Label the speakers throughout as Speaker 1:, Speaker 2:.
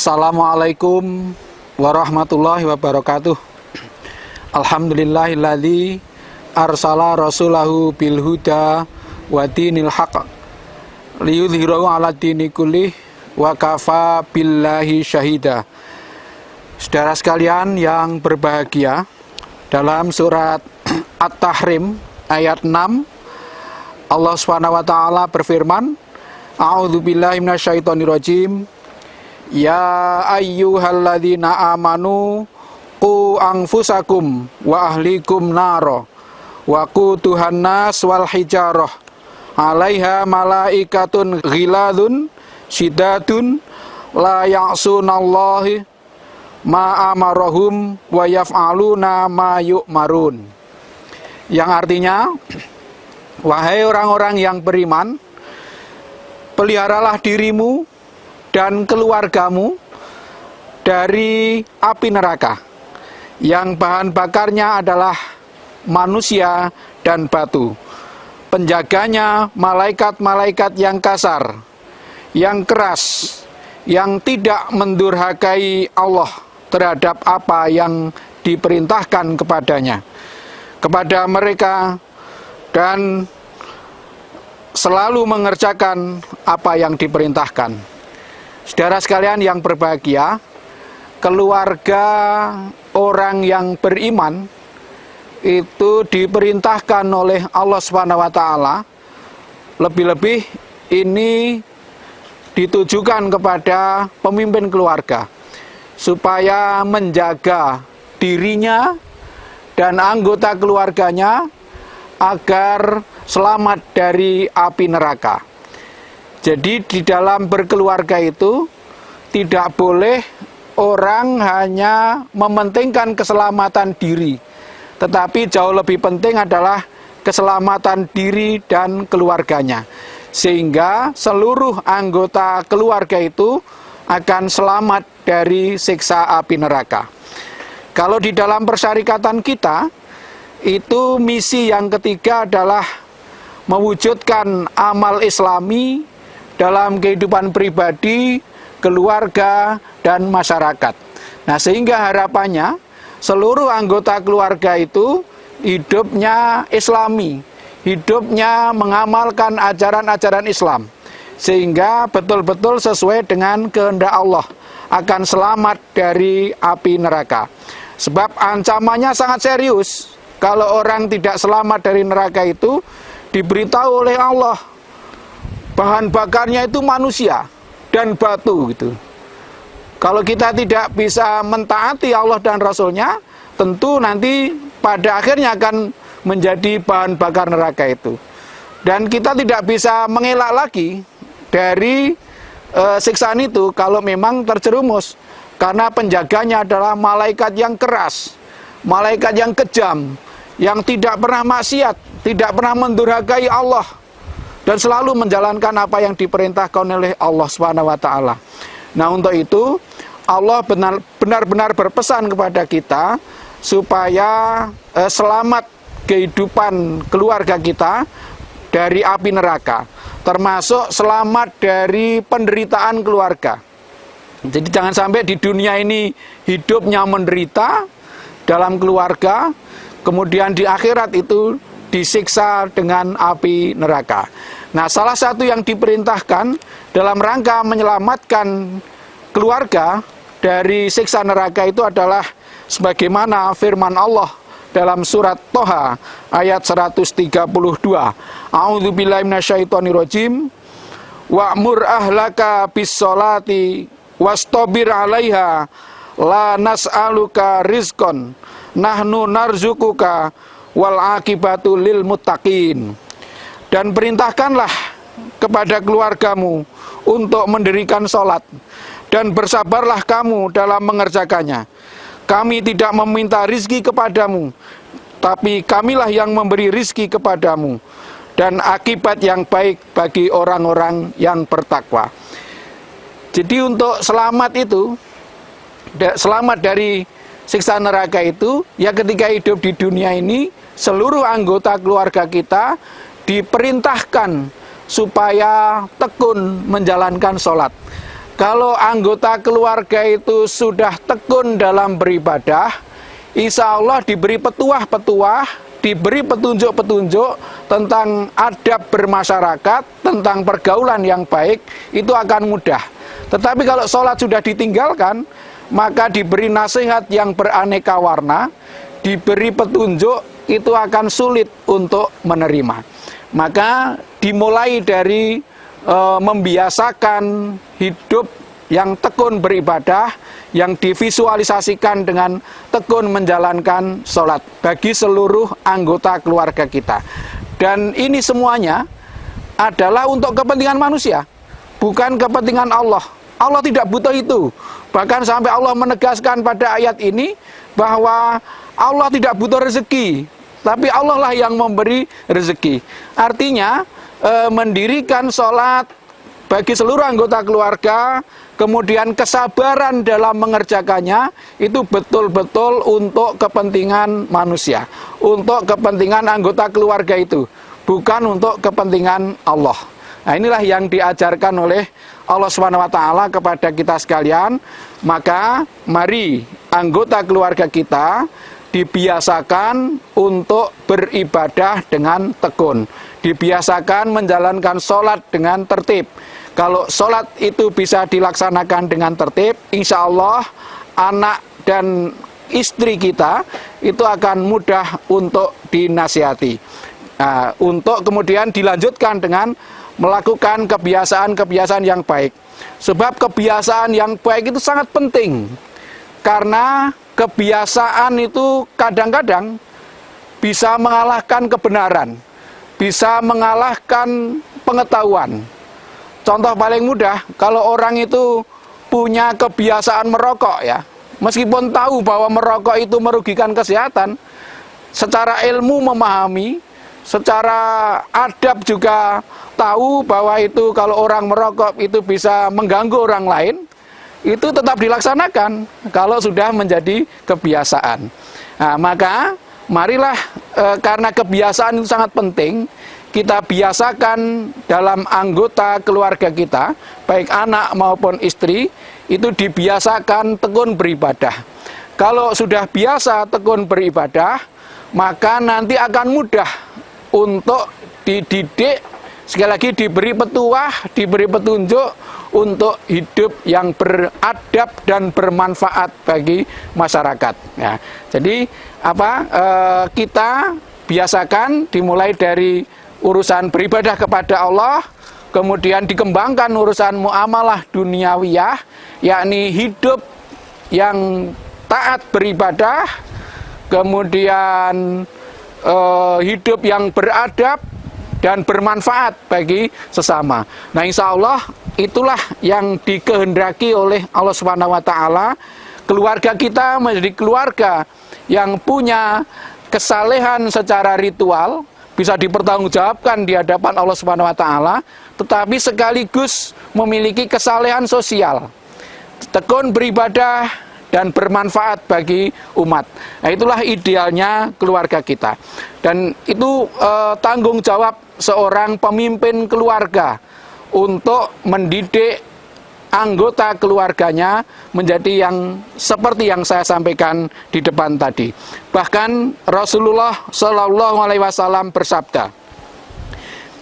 Speaker 1: Assalamualaikum warahmatullahi wabarakatuh. Alhamdulillahilladzi arsala rasulahu bil huda wa dinil haqq liyudhhirahu 'ala dini kullih wa kafa billahi syahida. Saudara sekalian yang berbahagia, dalam surat At-Tahrim ayat 6 Allah Subhanahu wa taala berfirman, A'udzubillahi minasyaitonirrajim. Ya ayyuhalladzina amanu qu anfusakum wa ahlikum naro wa quduhan nas wal hijarah 'alaiha malaikatun ghiladun syidadun la ya'sunallahi ma amarahum wa yaf'aluna ma yu'marun. Yang artinya, wahai orang-orang yang beriman, peliharalah dirimu dan keluargamu dari api neraka yang bahan bakarnya adalah manusia dan batu. Penjaganya malaikat-malaikat yang kasar, yang keras, yang tidak mendurhakai Allah terhadap apa yang diperintahkan kepada mereka, dan selalu mengerjakan apa yang diperintahkan. Saudara sekalian yang berbahagia, keluarga orang yang beriman itu diperintahkan oleh Allah Subhanahu wa taala, lebih-lebih ini ditujukan kepada pemimpin keluarga supaya menjaga dirinya dan anggota keluarganya agar selamat dari api neraka. Jadi di dalam berkeluarga itu tidak boleh orang hanya mementingkan keselamatan diri, tetapi jauh lebih penting adalah keselamatan diri dan keluarganya, sehingga seluruh anggota keluarga itu akan selamat dari siksa api neraka. Kalau di dalam persyarikatan kita, itu misi yang ketiga adalah mewujudkan amal islami dalam kehidupan pribadi, keluarga, dan masyarakat. Nah, sehingga harapannya seluruh anggota keluarga itu hidupnya islami, hidupnya mengamalkan ajaran-ajaran Islam, sehingga betul-betul sesuai dengan kehendak Allah, akan selamat dari api neraka. Sebab ancamannya sangat serius. Kalau orang tidak selamat dari neraka itu, diberitahu oleh Allah, bahan bakarnya itu manusia dan batu gitu. Kalau kita tidak bisa mentaati Allah dan Rasulnya, tentu nanti pada akhirnya akan menjadi bahan bakar neraka itu. Dan kita tidak bisa mengelak lagi dari siksaan itu kalau memang terjerumus, karena penjaganya adalah malaikat yang keras, malaikat yang kejam, yang tidak pernah maksiat, tidak pernah mendurhakai Allah, dan selalu menjalankan apa yang diperintahkan oleh Allah Subhanahu wa taala. Nah, untuk itu Allah benar-benar berpesan kepada kita supaya selamat kehidupan keluarga kita dari api neraka, termasuk selamat dari penderitaan keluarga. Jadi jangan sampai di dunia ini hidupnya menderita dalam keluarga, kemudian di akhirat itu disiksa dengan api neraka. Nah, salah satu yang diperintahkan dalam rangka menyelamatkan keluarga dari siksa neraka itu adalah sebagaimana firman Allah dalam surat Toha ayat 132. A'udzubillahi minasyaitonirrajim. Wa'mur ahlaka bis-sholati wastabir 'alaiha la nas'aluka rizqan nahnu narzukuka wal akibatu lil muttaqin. Dan perintahkanlah kepada keluargamu untuk mendirikan sholat, dan bersabarlah kamu dalam mengerjakannya. Kami tidak meminta rizki kepadamu, tapi kamilah yang memberi rizki kepadamu, dan akibat yang baik bagi orang-orang yang bertakwa. Jadi untuk selamat itu, selamat dari siksa neraka itu, ya ketika hidup di dunia ini, seluruh anggota keluarga kita diperintahkan supaya tekun menjalankan sholat. Kalau anggota keluarga itu sudah tekun dalam beribadah, insya Allah diberi petuah-petuah, diberi petunjuk-petunjuk tentang adab bermasyarakat, tentang pergaulan yang baik, itu akan mudah. Tetapi kalau sholat sudah ditinggalkan, maka diberi nasihat yang beraneka warna, diberi petunjuk, itu akan sulit untuk menerima. Maka dimulai dari membiasakan hidup yang tekun beribadah, yang divisualisasikan dengan tekun menjalankan sholat bagi seluruh anggota keluarga kita. Dan ini semuanya adalah untuk kepentingan manusia, bukan kepentingan Allah. Allah tidak butuh itu. Bahkan sampai Allah menegaskan pada ayat ini bahwa Allah tidak butuh rezeki, tapi Allah lah yang memberi rezeki. Artinya mendirikan sholat bagi seluruh anggota keluarga, kemudian kesabaran dalam mengerjakannya, itu betul-betul untuk kepentingan manusia, untuk kepentingan anggota keluarga itu, bukan untuk kepentingan Allah. Nah, inilah yang diajarkan oleh Allah SWT kepada kita sekalian. Maka mari anggota keluarga kita dibiasakan untuk beribadah dengan tekun, dibiasakan menjalankan sholat dengan tertib. Kalau sholat itu bisa dilaksanakan dengan tertib, insya Allah anak dan istri kita itu akan mudah untuk dinasihati. Nah, untuk kemudian dilanjutkan dengan melakukan kebiasaan-kebiasaan yang baik. Sebab kebiasaan yang baik itu sangat penting, karena kebiasaan itu kadang-kadang bisa mengalahkan kebenaran, bisa mengalahkan pengetahuan. Contoh paling mudah, kalau orang itu punya kebiasaan merokok ya, meskipun tahu bahwa merokok itu merugikan kesehatan, secara ilmu memahami, secara adab juga tahu bahwa itu kalau orang merokok itu bisa mengganggu orang lain, itu tetap dilaksanakan kalau sudah menjadi kebiasaan. Nah, maka marilah karena kebiasaan itu sangat penting, kita biasakan dalam anggota keluarga kita, baik anak maupun istri, itu dibiasakan tekun beribadah. Kalau sudah biasa tekun beribadah, maka nanti akan mudah untuk dididik, sekali lagi diberi petuah, diberi petunjuk untuk hidup yang beradab dan bermanfaat bagi masyarakat. Ya, jadi kita biasakan dimulai dari urusan beribadah kepada Allah, kemudian dikembangkan urusan muamalah duniawiyah, yakni hidup yang taat beribadah, kemudian hidup yang beradab dan bermanfaat bagi sesama. Nah, insya Allah itulah yang dikehendaki oleh Allah SWT. Keluarga kita menjadi keluarga yang punya kesalehan secara ritual, bisa dipertanggungjawabkan di hadapan Allah SWT, tetapi sekaligus memiliki kesalehan sosial, tekun beribadah dan bermanfaat bagi umat. Nah, itulah idealnya keluarga kita. Dan itu tanggung jawab seorang pemimpin keluarga untuk mendidik anggota keluarganya menjadi yang seperti yang saya sampaikan di depan tadi. Bahkan Rasulullah Shallallahu Alaihi Wasallam bersabda,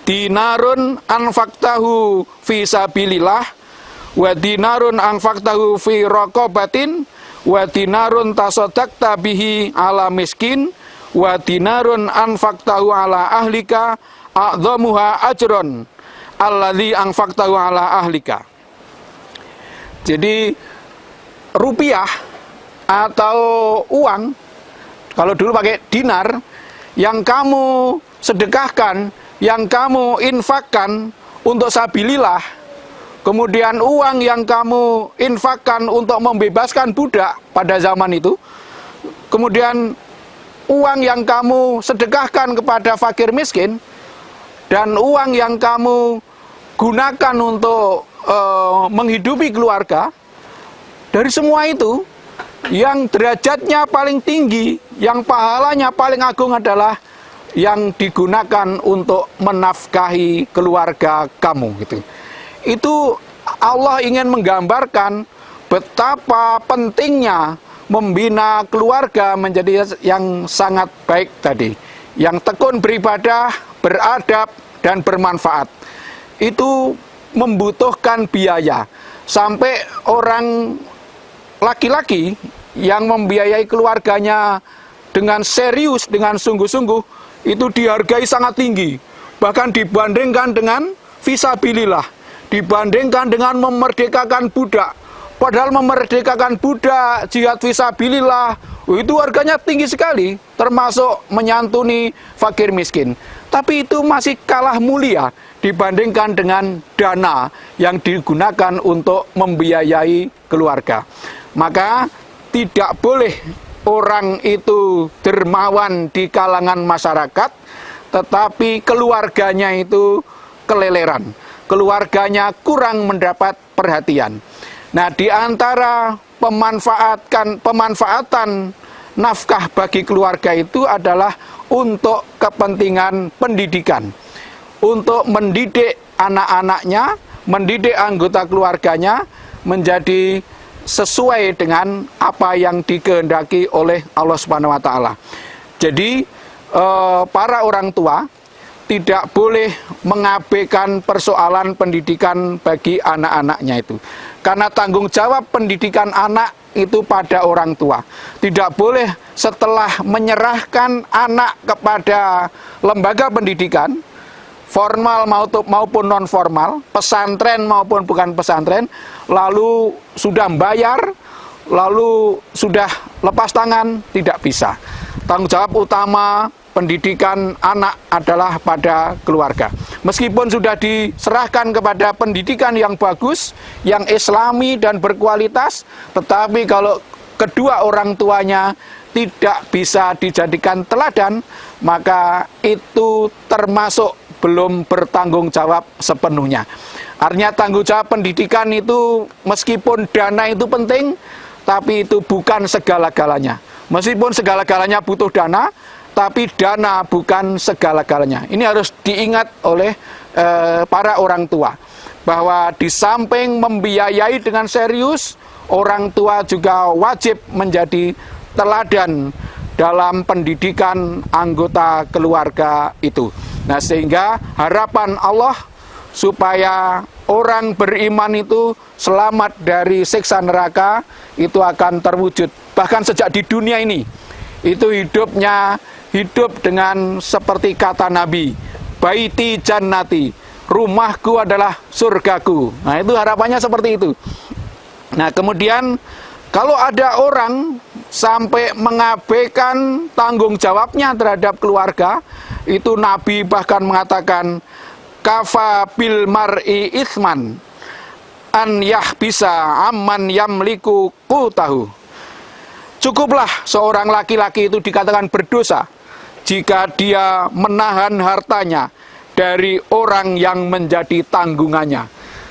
Speaker 1: dinarun anfaqtahu fi sabilillah, wa dinarun anfaqtahu fi raqabatin, wa dinarun tasaddaqta bihi ala miskin, wa dinarun anfaqtahu ala ahlika a'dhamuha ajron alladzi anfaqtahu ala ahlika. Jadi rupiah atau uang, kalau dulu pakai dinar, yang kamu sedekahkan, yang kamu infakkan untuk sabilillah, kemudian uang yang kamu infakkan untuk membebaskan budak pada zaman itu, kemudian uang yang kamu sedekahkan kepada fakir miskin, dan uang yang kamu gunakan untuk menghidupi keluarga, dari semua itu yang derajatnya paling tinggi, yang pahalanya paling agung adalah yang digunakan untuk menafkahi keluarga kamu gitu. Itu Allah ingin menggambarkan betapa pentingnya membina keluarga menjadi yang sangat baik tadi, yang tekun beribadah, beradab, dan bermanfaat. Itu membutuhkan biaya. Sampai orang laki-laki yang membiayai keluarganya dengan serius, dengan sungguh-sungguh, itu dihargai sangat tinggi. Bahkan dibandingkan dengan fisabilillah, dibandingkan dengan memerdekakan budak. Padahal memerdekakan budak, jihad fisabilillah, itu harganya tinggi sekali, termasuk menyantuni fakir miskin. Tapi itu masih kalah mulia dibandingkan dengan dana yang digunakan untuk membiayai keluarga. Maka tidak boleh orang itu dermawan di kalangan masyarakat, tetapi keluarganya itu keleleran, keluarganya kurang mendapat perhatian. Nah, di antara pemanfaatan nafkah bagi keluarga itu adalah untuk kepentingan pendidikan, untuk mendidik anak-anaknya, mendidik anggota keluarganya menjadi sesuai dengan apa yang dikehendaki oleh Allah Subhanahu wa taala. Jadi para orang tua tidak boleh mengabaikan persoalan pendidikan bagi anak-anaknya itu. Karena tanggung jawab pendidikan anak itu pada orang tua. Tidak boleh setelah menyerahkan anak kepada lembaga pendidikan, formal maupun non formal, pesantren maupun bukan pesantren, lalu sudah membayar, lalu sudah lepas tangan, tidak bisa. Tanggung jawab utama pendidikan anak adalah pada keluarga. Meskipun sudah diserahkan kepada pendidikan yang bagus, yang islami dan berkualitas, tetapi kalau kedua orang tuanya tidak bisa dijadikan teladan, maka itu termasuk belum bertanggung jawab sepenuhnya. Artinya tanggung jawab pendidikan itu meskipun dana itu penting, tapi itu bukan segala-galanya. Meskipun segala-galanya butuh dana, tapi dana bukan segala-galanya. Ini harus diingat oleh para orang tua, bahwa di samping membiayai dengan serius, orang tua juga wajib menjadi teladan dalam pendidikan anggota keluarga itu. Nah, sehingga harapan Allah supaya orang beriman itu selamat dari siksa neraka itu akan terwujud. Bahkan sejak di dunia ini, itu hidup dengan seperti kata Nabi, baiti jannati, rumahku adalah surgaku. Nah, itu harapannya seperti itu. Nah, kemudian kalau ada orang sampai mengabaikan tanggung jawabnya terhadap keluarga, itu Nabi bahkan mengatakan, kafa bil mar'i itsman an yahbisa amman yamliku qutahu. Cukuplah seorang laki-laki itu dikatakan berdosa jika dia menahan hartanya dari orang yang menjadi tanggungannya.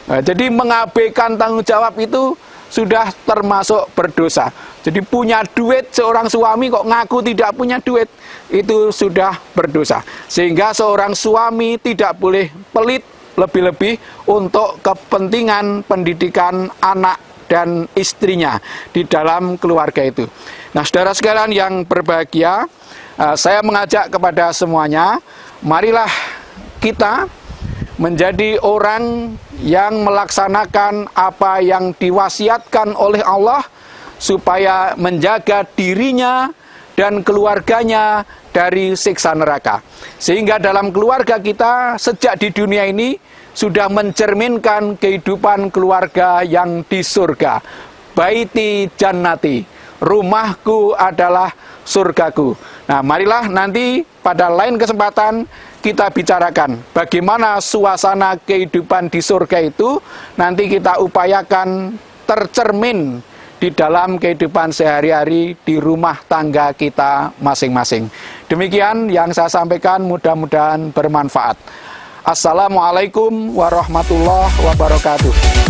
Speaker 1: Nah, jadi mengabaikan tanggung jawab itu sudah termasuk berdosa. Jadi punya duit, seorang suami kok ngaku tidak punya duit, itu sudah berdosa. Sehingga seorang suami tidak boleh pelit lebih-lebih untuk kepentingan pendidikan anak dan istrinya di dalam keluarga itu. Nah, saudara sekalian yang berbahagia, saya mengajak kepada semuanya, marilah kita menjadi orang yang melaksanakan apa yang diwasiatkan oleh Allah supaya menjaga dirinya dan keluarganya dari siksa neraka. Sehingga dalam keluarga kita sejak di dunia ini sudah mencerminkan kehidupan keluarga yang di surga. Baiti jannati, rumahku adalah surgaku. Nah, marilah nanti pada lain kesempatan kita bicarakan bagaimana suasana kehidupan di surga itu nanti kita upayakan tercermin di dalam kehidupan sehari-hari di rumah tangga kita masing-masing. Demikian yang saya sampaikan, mudah-mudahan bermanfaat. Assalamualaikum warahmatullahi wabarakatuh.